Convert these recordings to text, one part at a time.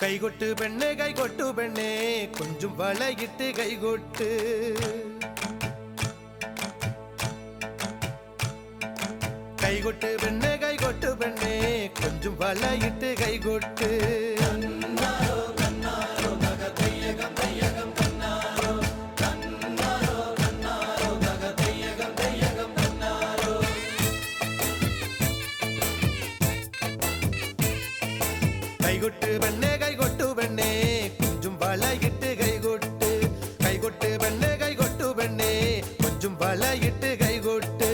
കൈകൊട്ട് പെണ്ണേ കൈകൊട്ടു പെണ്ണേ കൊഞ്ചും വളയിട്ട് കൈകൊട്ട് കൈകൊട്ട് പെണ്ണേ കൈകൊട്ടു പെണ്ണേ കൊഞ്ചും വളയിട്ട് കൈകൊട്ട് കൈകൊട്ട് പെണ്ണേ കൈകൊട്ടു പെണ്ണേ കൊഞ്ചും വളയിട്ട് കൈകൊട്ട് കൈകൊട്ട് പെണ്ണേ കൈകൊട്ടു പെണ്ണേ കൊഞ്ചും വളയിട്ട് കൈകൊട്ട്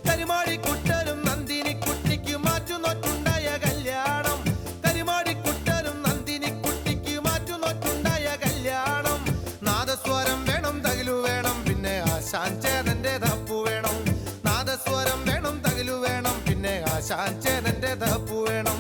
കരിമാടിക്കുട്ടനും നന്ദിനിക്കുട്ടിക്ക് മാറ്റുനോറ്റുണ്ടായ കല്യാണം കരിമാടിക്കുട്ടനും നന്ദിനിക്കുട്ടിക്ക് മാറ്റുനോറ്റുണ്ടായ കല്യാണം നാദസ്വരം വേണം തകിലു വേണം പിന്നെ ആശാൻ ചേതന്റെ തപ്പു വേണം നാദസ്വരം വേണം തകിലു വേണം പിന്നെ ആശാൻ ചേതന്റെ തപ്പു വേണം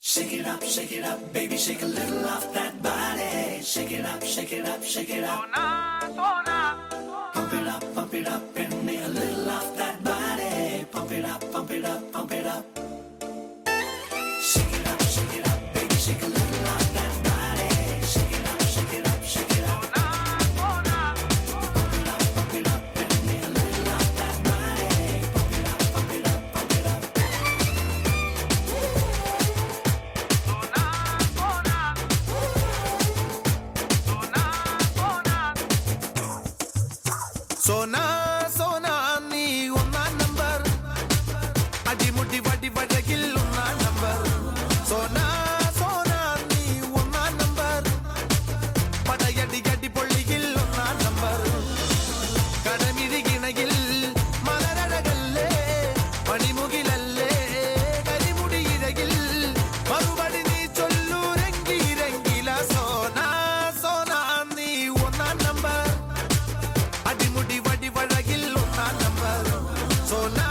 Shake it up, baby, shake a little off that body. Shake it up, shake it up, shake it up. Pump it up, and me a little off that body. Pump it up, pump it up, pump it up. Shake it up, baby, shake a little off that body. Shake it up, shake it up, shake it up. Pump it up, and me a little off that body. Pump it up, pump it up, pump it up. സോനാ സോനാ നീ ഒന്നാം number അടിമുടി വടി വഴകിൽ ഒന്നാം number സോനാ സോനാ നീ ഒന്നാം number പടയടി അടി പൊള്ളിയിൽ ഒന്നാം number കടമിഴികിണയിൽ മലരഴകല്ലേ പണിമുകിലല്ലേ കരിമുടി ഇഴകിൽ മറുപടി നീ ചൊല്ലൂരെങ്കിരെങ്കില സോനാ സോനാ നീ ഒന്നാം നമ്പർ അടിമുടി വടി വഴകിൽ ഒന്നാം നമ്പർ സോനാ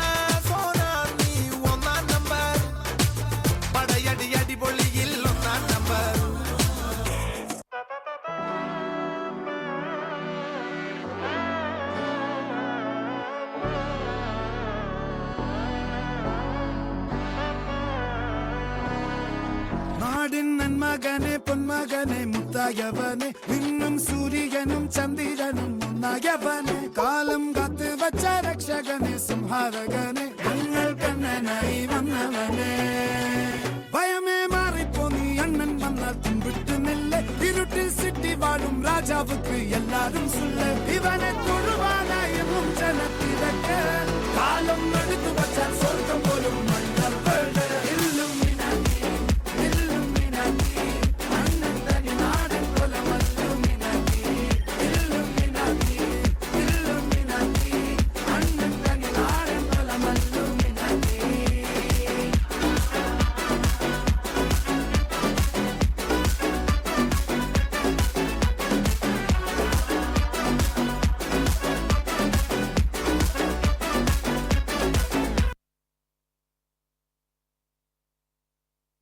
സോനാ നീ ഒന്നാം നമ്പർ പടയടി അടിപൊളിയിൽ ഒന്നാം നമ്പർ നാടിൻ നന്മകനെ പൊന്മകനെ മുത്തായവനെ നിന്നും സൂര്യനും ചന്ദ്രനും ഒന്നായവനെ കാലം കാത്ത് വച്ച രക്ഷകനെ സംഹാരകനെ ഞങ്ങൾ കണ്ണനായി വന്നവനെ ராஜாவுக்கு எல்லாரும் சொல்ல இவனை தொழுவா